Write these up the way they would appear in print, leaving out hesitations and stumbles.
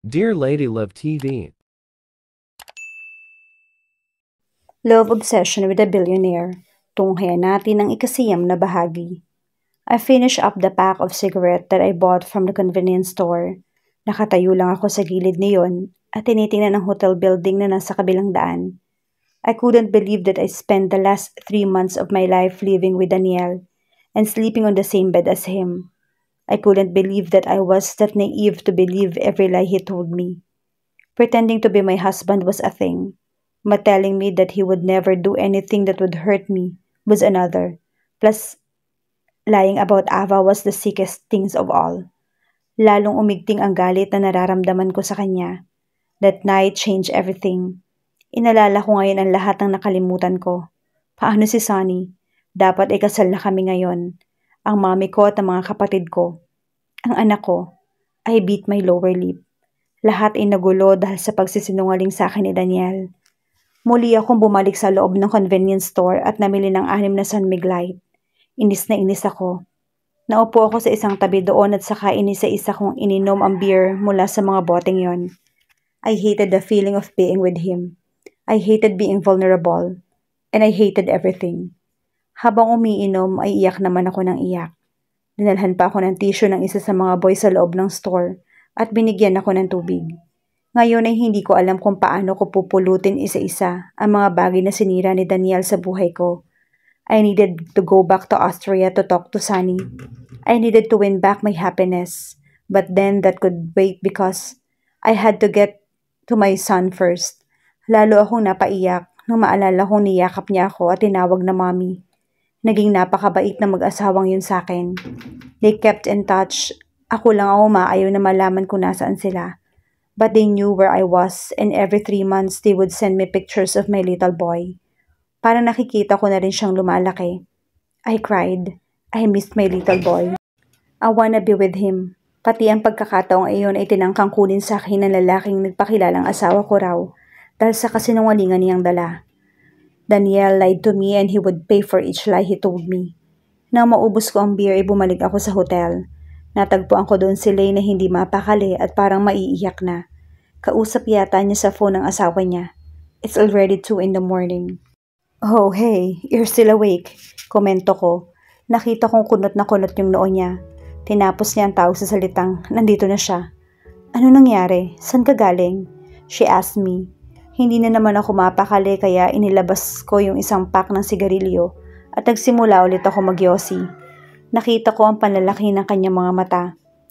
Dear Lady Love TV, Love Obsession with a Billionaire. Tunghayan natin ang ikasiyam na bahagi. I finished up the pack of cigarette that I bought from the convenience store. Nakatayo lang ako sa gilid niyon at tinitingnan ang hotel building na nasa kabilang daan. I couldn't believe that I spent the last 3 months of my life living with Daniel and sleeping on the same bed as him. I couldn't believe that I was that naive to believe every lie he told me. Pretending to be my husband was a thing, but telling me that he would never do anything that would hurt me was another. Plus, lying about Ava was the sickest things of all. Lalong umigting ang galit na nararamdaman ko sa kanya. That night changed everything. Inalala ko ngayon ang lahat ng nakalimutan ko. Paano si Sonny? Dapat ay kasal na kami ngayon. Ang mami ko at ang mga kapatid ko. Ang anak ko. I beat my lower lip. Lahat ay nagulo dahil sa pagsisinungaling sa akin ni Daniel. Muli akong bumalik sa loob ng convenience store at namili ng 6 na San Mig Light. Inis na inis ako. Naupo ako sa isang tabi doon at saka inisa-isa kong ininom ang beer mula sa mga boteng yon. I hated the feeling of being with him. I hated being vulnerable. And I hated everything. Habang umiinom ay iyak naman ako ng iyak. Dinalhan pa ako ng tissue ng isa sa mga boys sa loob ng store at binigyan ako ng tubig. Ngayon ay hindi ko alam kung paano ko pupulutin isa-isa ang mga bagay na sinira ni Daniel sa buhay ko. I needed to go back to Austria to talk to Sunny. I needed to win back my happiness. But then that could wait because I had to get to my son first. Lalo akong napaiyak nang maalala kong niyakap niya ako at tinawag na mommy. Naging napakabait na mag-asawang yun sa akin. They kept in touch. Ako lang ang umaayaw na malaman kung nasaan sila. But they knew where I was and every 3 months they would send me pictures of my little boy. Parang nakikita ko na rin siyang lumalaki. I cried. I missed my little boy. I wanna be with him. Pati ang pagkakataong iyon ay tinangkang kunin sa akin ng lalaking nagpakilalang asawa ko raw dahil sa kasinungalingan niyang dala. Daniel lied to me and he would pay for each lie he told me. Nang maubos ko ang beer ay bumalik ako sa hotel. Natagpuan ko doon si Lay na hindi mapakali at parang maiiyak na. Kausap yata niya sa phone ng asawa niya. It's already 2 in the morning. Oh, hey, you're still awake, komento ko. Nakita kong kunot na kunot yung noo niya. Tinapos niya ang tawag sa salitang, nandito na siya. Ano nangyari? Saan ka galing? She asked me. Hindi na naman ako mapakali kaya inilabas ko yung isang pack ng sigarilyo at nagsimula ulit ako magyosi. Nakita ko ang panlalaki ng kanyang mga mata.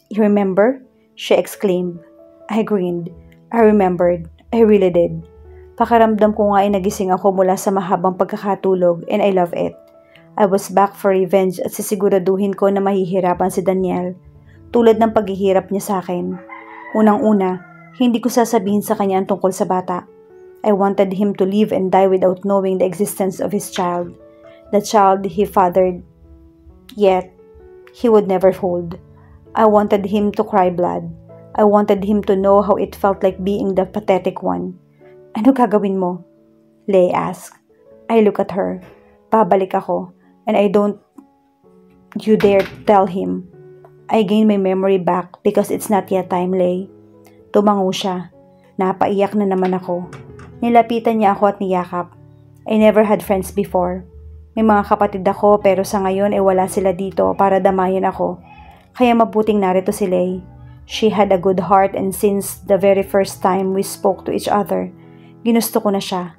You remember? She exclaimed. I grinned. I remembered. I really did. Pakiramdam ko nga ay nagising ako mula sa mahabang pagkakatulog and I love it. I was back for revenge at sisiguraduhin ko na mahihirapan si Daniel. Tulad ng paghihirap niya sa akin. Unang-una, hindi ko sasabihin sa kanya ang tungkol sa bata. I wanted him to live and die without knowing the existence of his child. The child he fathered, yet he would never hold. I wanted him to cry blood. I wanted him to know how it felt like being the pathetic one. Ano gagawin mo? Lay asked. I look at her. Babalik ako. And I don't you dare tell him. I gain my memory back because it's not yet time, Lay. Tumango siya. Napaiyak na naman ako. Nilapitan niya ako at niyakap. I never had friends before. May mga kapatid ako pero sa ngayon ay wala sila dito para damayan ako. Kaya mabuting narito si Lay. She had a good heart and since the very first time we spoke to each other, ginusto ko na siya.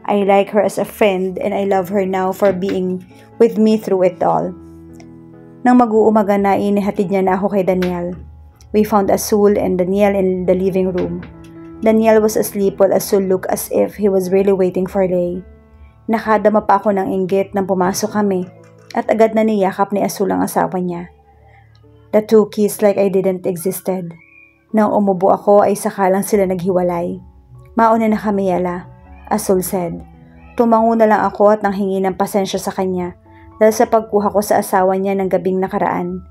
I like her as a friend and I love her now for being with me through it all. Nang mag-uumaga na inihatid niya na ako kay Daniel. We found Azul and Daniel in the living room. Daniel was asleep while Azul looked as if he was really waiting for Lay. Nakadama pa ako ng inggit nang pumasok kami at agad na niyakap ni Azul ang asawa niya. The two kissed like I didn't existed. Nang umubo ako ay saka lang sila naghiwalay. Mauna na kami, Yala, Azul said. Tumango na lang ako at nanghingi ng pasensya sa kanya dahil sa pagkuha ko sa asawa niya ng gabing nakaraan.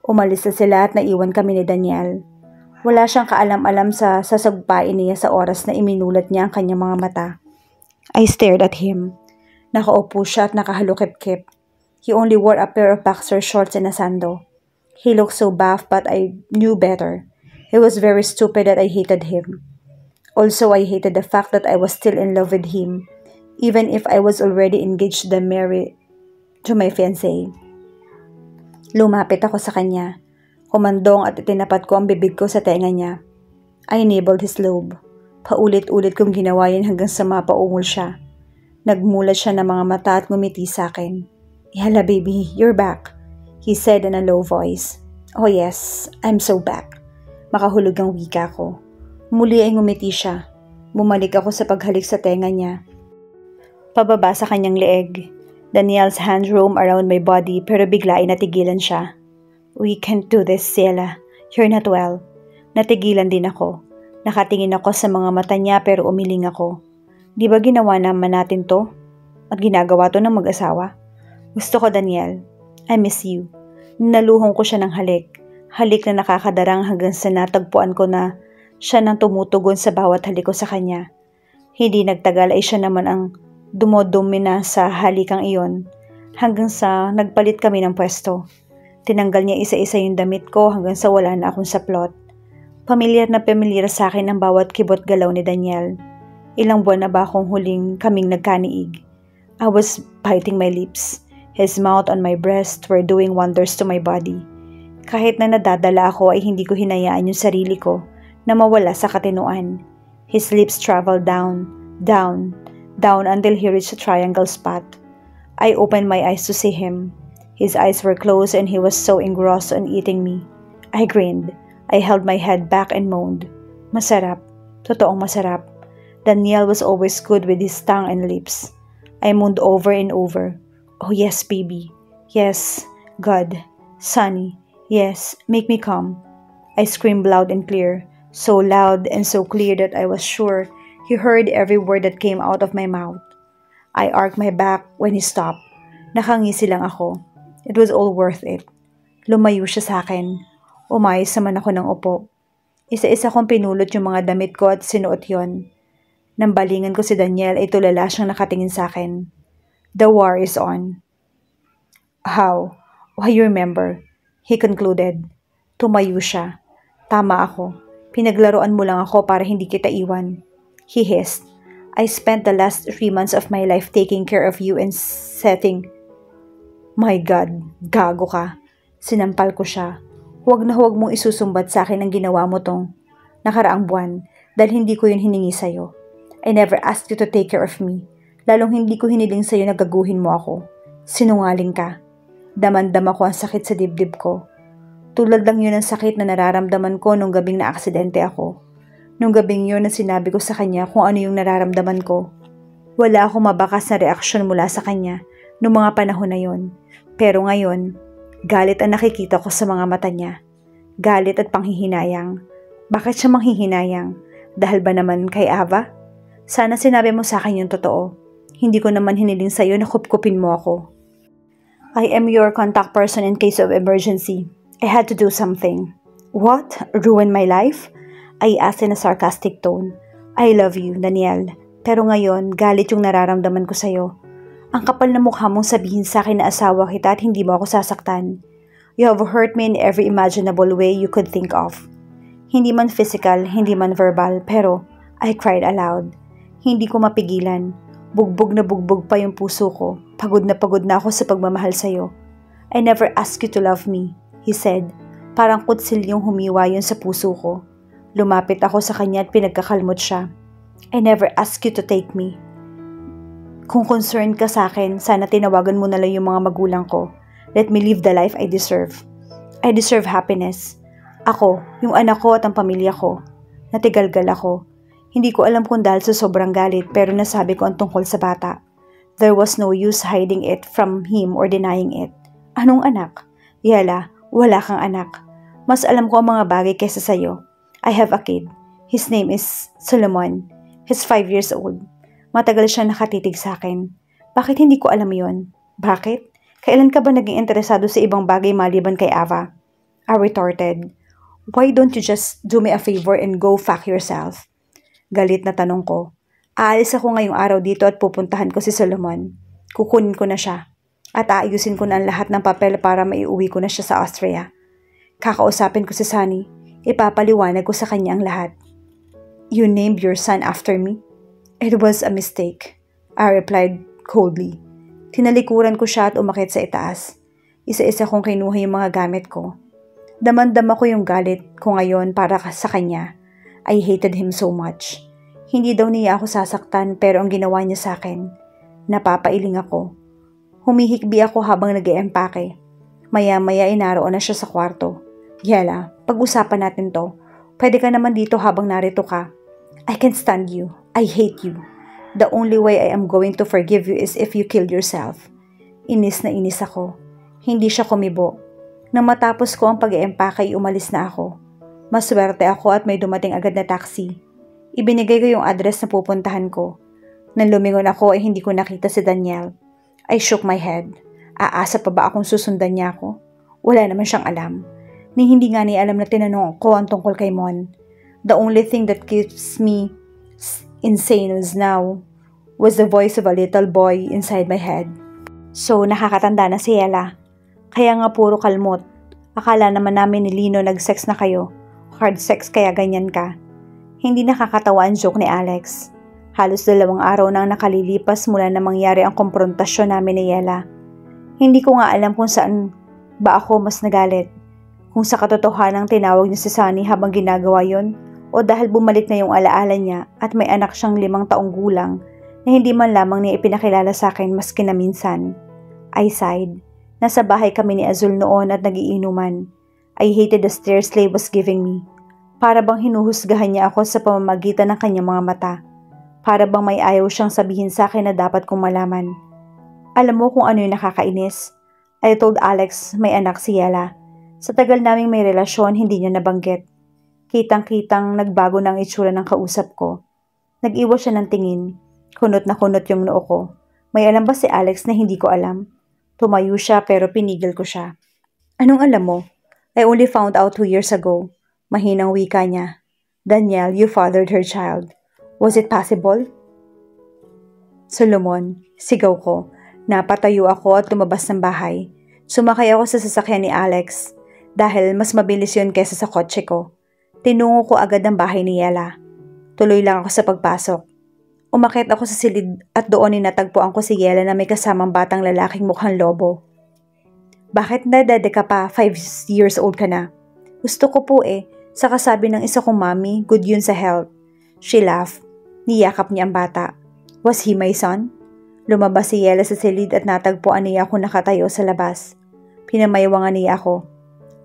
Umalis na sila at naiwan kami ni Daniel. Wala siyang kaalam-alam sa sasagpain niya sa oras na iminulat niya ang kanyang mga mata. I stared at him. Nakaupo siya at nakahalukip-kip. He only wore a pair of boxer shorts and a sando. He looked so buff but I knew better. He was very stupid that I hated him. Also, I hated the fact that I was still in love with him, even if I was already engaged and married to my fiancé. Lumapit ako sa kanya. Kumandong at itinapat ko ang bibig ko sa tenga niya. I enabled his lobe. Paulit-ulit kong ginawa yan hanggang sa mapaungol siya. Nagmulat siya ng mga mata at ngumiti sa akin. "Yala baby, you're back," he said in a low voice. "Oh yes, I'm so back." Makahulog ang wika ko. Muli ay ngumiti siya. Bumalik ako sa paghalik sa tenga niya. Pababa sa kanyang leeg. Daniel's hand roamed around my body pero bigla ay natigilan siya. "We can't do this, Ciela. You're not well." Natigilan din ako. Nakatingin ako sa mga mata niya pero umiling ako. Di ba ginawa naman natin to? At ginagawa to ng mag-asawa? Gusto ko, Daniel. I miss you. Naluhong ko siya ng halik. Halik na nakakadarang hanggang sa natagpuan ko na siya nang tumutugon sa bawat halik ko sa kanya. Hindi nagtagal ay siya naman ang dumodumi na sa halikang iyon hanggang sa nagpalit kami ng pwesto. Tinanggal niya isa-isa yung damit ko hanggang sa wala na akong saplot. Pamilyar na pamilyar sa akin ang bawat kibot galaw ni Daniel. Ilang buwan na ba akong huling kaming nagkaniig? I was biting my lips. His mouth on my breast were doing wonders to my body. Kahit na nadadala ako ay hindi ko hinayaan yung sarili ko na mawala sa katinuan. His lips traveled down, down, down until he reached a triangle spot. I opened my eyes to see him. His eyes were closed and he was so engrossed on eating me. I grinned. I held my head back and moaned. Masarap. Totoong masarap. Daniel was always good with his tongue and lips. I moaned over and over. "Oh yes, baby. Yes. God. Sonny. Yes. Make me come." I screamed loud and clear. So loud and so clear that I was sure he heard every word that came out of my mouth. I arched my back when he stopped. Nakangisi lang ako. It was all worth it. Lumayo siya sa akin. Umayos naman ako ng upo. Isa-isa kong pinulot yung mga damit ko at sinuot yon. Nang balingan ko si Daniel ay tulala siyang nakatingin sa akin. "The war is on." "How? Why you remember?" he concluded. Tumayo siya. "Tama ako. Pinaglaruan mo lang ako para hindi kita iwan." He hissed. "I spent the last 3 months of my life taking care of you and setting..." My God, gago ka. Sinampal ko siya. Huwag na huwag mong isusumbat sa akin ang ginawa mo tong nakaraang buwan dahil hindi ko yun hiningi sa'yo. I never asked you to take care of me. Lalong hindi ko hiniling sa'yo na gaguhin mo ako. Sinungaling ka. Damandam ako ang sakit sa dibdib ko. Tulad lang yun ang sakit na nararamdaman ko nung gabing na-aksidente ako. Nung gabing yun na sinabi ko sa kanya kung ano yung nararamdaman ko. Wala akong mabakas na reaksyon mula sa kanya nung mga panahon na yun. Pero ngayon, galit ang nakikita ko sa mga mata niya. Galit at panghihinayang. Bakit siya manghihinayang? Dahil ba naman kay Ava? Sana sinabi mo sa akin yung totoo. Hindi ko naman hiniling sa'yo na kupkupin mo ako. I am your contact person in case of emergency. I had to do something. What? Ruin my life? I asked in a sarcastic tone. I love you, Daniel. Pero ngayon, galit yung nararamdaman ko sa'yo. Ang kapal na mukha mong sabihin sa akin na asawa kita at hindi mo ako sasaktan. You have hurt me in every imaginable way you could think of. Hindi man physical, hindi man verbal, pero I cried aloud. Hindi ko mapigilan. Bugbog na bugbog pa yung puso ko. Pagod na ako sa pagmamahal sa'yo. I never asked you to love me, he said. Parang kutsil yung humiwa yun sa puso ko. Lumapit ako sa kanya at pinagkakalmot siya. I never asked you to take me. Kung concerned ka sa akin, sana tinawagan mo na lang yung mga magulang ko. Let me live the life I deserve. I deserve happiness. Ako, yung anak ko at ang pamilya ko. Natigalgal ako. Hindi ko alam kung dahil sa sobrang galit pero nasabi ko ang tungkol sa bata. There was no use hiding it from him or denying it. Anong anak? Yala, wala kang anak. Mas alam ko ang mga bagay kaysa sayo. I have a kid. His name is Solomon. He's 5 years old. Matagal siya nakatitig sa akin. Bakit hindi ko alam yon? Bakit? Kailan ka ba naging interesado sa ibang bagay maliban kay Ava? I retorted. Why don't you just do me a favor and go fuck yourself? Galit na tanong ko. Aalis ako ngayong araw dito at pupuntahan ko si Solomon. Kukunin ko na siya. At aayusin ko na ang lahat ng papel para maiuwi ko na siya sa Austria. Kakausapin ko si Sunny. Ipapaliwanag ko sa kanya ang lahat. You named your son after me? It was a mistake, I replied coldly. Tinalikuran ko siya at umakyat sa itaas. Isa-isa kong kinuha yung mga gamit ko. Damandama ko yung galit ko ngayon para sa kanya. I hated him so much. Hindi daw niya ako sasaktan pero ang ginawa niya sa akin, napapailing ako. Humihikbi ako habang nag-eempake. Maya-maya inaroon na siya sa kwarto. Yela, pag-usapan natin to. Pwede ka naman dito habang narito ka. I can't stand you. I hate you. The only way I am going to forgive you is if you killed yourself. Inis na inis ako. Hindi siya kumibo. Nang matapos ko ang pag-eempake, umalis na ako. Maswerte ako at may dumating agad na taxi. Ibinigay ko yung address na pupuntahan ko. Nang lumingon ako ay hindi ko nakita si Daniel. I shook my head. Aasa pa ba akong susundan niya ako? Wala naman siyang alam. Ni hindi nga niya alam na tinanong ko ang tungkol kay Mon. The only thing that keeps me insane was the voice of a little boy inside my head. So, nakakatanda na si Ella. Kaya nga puro kalmot. Akala naman namin ni Lino nag-sex na kayo. Hard sex kaya ganyan ka. Hindi nakakatawa ang joke ni Alex. Halos 2 araw nang nakalilipas mula na mangyari ang komprontasyon namin ni Ella. Hindi ko nga alam kung saan ba ako mas nagalit. Kung sa katotohanang tinawag niya si Sunny habang ginagawa yon, o dahil bumalik na yung alaala niya at may anak siyang 5 taong gulang na hindi man lamang niya ipinakilala sa akin maski na minsan. I sighed. Nasa bahay kami ni Azul noon at nagiinuman. I hated the stare Slave was giving me. Para bang hinuhusgahan niya ako sa pamamagitan ng kanyang mga mata. Para bang may ayaw siyang sabihin sa akin na dapat kong malaman. Alam mo kung ano yung nakakainis? I told Alex may anak si Yela. Sa tagal naming may relasyon, hindi niya nabanggit. Kitang-kitang nagbago ng itsura ng kausap ko. Nag-iwas siya ng tingin. Kunot na kunot yung noo ko. May alam ba si Alex na hindi ko alam? Tumayo siya pero pinigil ko siya. Anong alam mo? I only found out 2 years ago. Mahinang wika niya. Daniel, you fathered her child. Was it possible? Solomon, sigaw ko. Napatayo ako at lumabas ng bahay. Sumakay ako sa sasakyan ni Alex dahil mas mabilis yun kaysa sa kotse ko. Tinungo ko agad ang bahay ni Yela. Tuloy lang ako sa pagpasok. Umakyat ako sa silid at doon natagpuan ko si Yela na may kasamang batang lalaking mukhang lobo. Bakit nadede ka pa? 5 years old ka na. Gusto ko po eh. Saka sabi ng isa kong mami, good yun sa health. She laughed. Niyakap niya ang bata. Was he my son? Lumabas si Yela sa silid at natagpuan niya ako nakatayo sa labas. Pinamaywangan niya ako.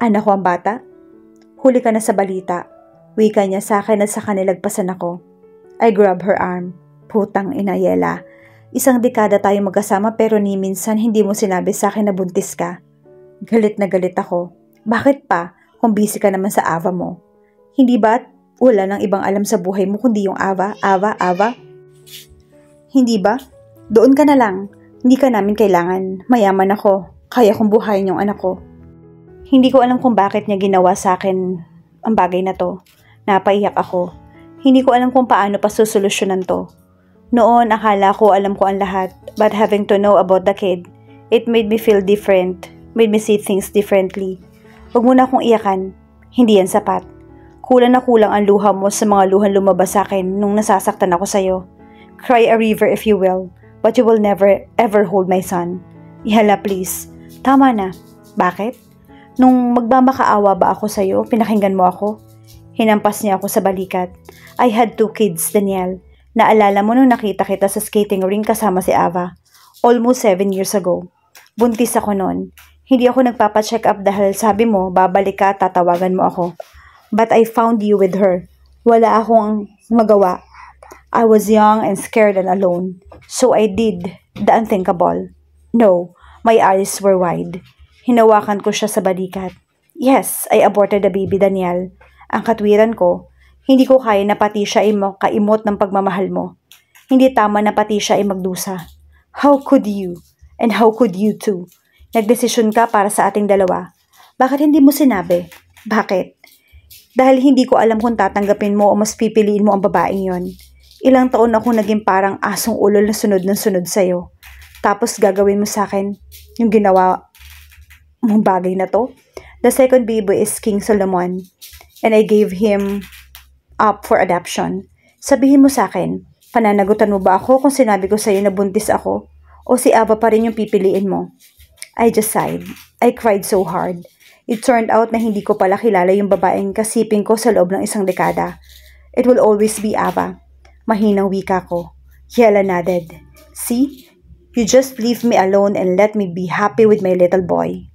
Anak ko ang bata? Huli ka na sa balita. Wika niya sa akin at saka nilagpasan ako. I grabbed her arm. Putang ina, Yela. 1 dekada tayo magkasama pero ni minsan hindi mo sinabi sa akin na buntis ka. Galit na galit ako. Bakit pa kung busy ka naman sa Ava mo? Hindi ba wala nang ibang alam sa buhay mo kundi yung Ava? Hindi ba? Doon ka na lang. Hindi ka namin kailangan. Mayaman ako. Kaya kong buhayin yung anak ko. Hindi ko alam kung bakit niya ginawa sa akin ang bagay na to. Napaiyak ako. Hindi ko alam kung paano pa susolusyonan to. Noon, akala ko alam ko ang lahat. But having to know about the kid, it made me feel different. Made me see things differently. Huwag mo na akong iyakan. Hindi yan sapat. Kulang na kulang ang luha mo sa mga luhan lumabas sa akin nung nasasaktan ako sa'yo. Cry a river if you will, but you will never ever hold my son. Yela, please. Tama na. Bakit? Nung magmamakaawa ba ako sa'yo, pinakinggan mo ako? Hinampas niya ako sa balikat. I had 2 kids, Daniel. Naalala mo nung nakita kita sa skating ring kasama si Ava. Almost 7 years ago. Buntis ako noon. Hindi ako nagpapacheck up dahil sabi mo, babalik ka, tatawagan mo ako. But I found you with her. Wala akong magawa. I was young and scared and alone. So I did the unthinkable. No, my eyes were wide. Hinawakan ko siya sa balikat. Yes, I aborted the baby, Daniel. Ang katwiran ko, hindi ko kaya na pati siya ay kaimot ng pagmamahal mo. Hindi tama na pati siya ay magdusa. How could you? And how could you too? Nagdesisyon ka para sa ating dalawa. Bakit hindi mo sinabi? Bakit? Dahil hindi ko alam kung tatanggapin mo o mas pipiliin mo ang babaeng yon. Ilang taon ako naging parang asong ulol na sunod ng sunod sa'yo. Tapos gagawin mo sa akin yung ginawa mong bagay na to. The second baby is King Solomon. and I gave him up for adoption. Sabihin mo sa akin, pananagutan mo ba ako kung sinabi ko sa'yo na buntis ako? O si Ava pa rin yung pipiliin mo? I just sighed. I cried so hard. It turned out na hindi ko pala kilala yung babaeng kasiping ko sa loob ng isang dekada. It will always be Ava. Mahinang wika ko. Yella nodded. See? You just leave me alone and let me be happy with my little boy.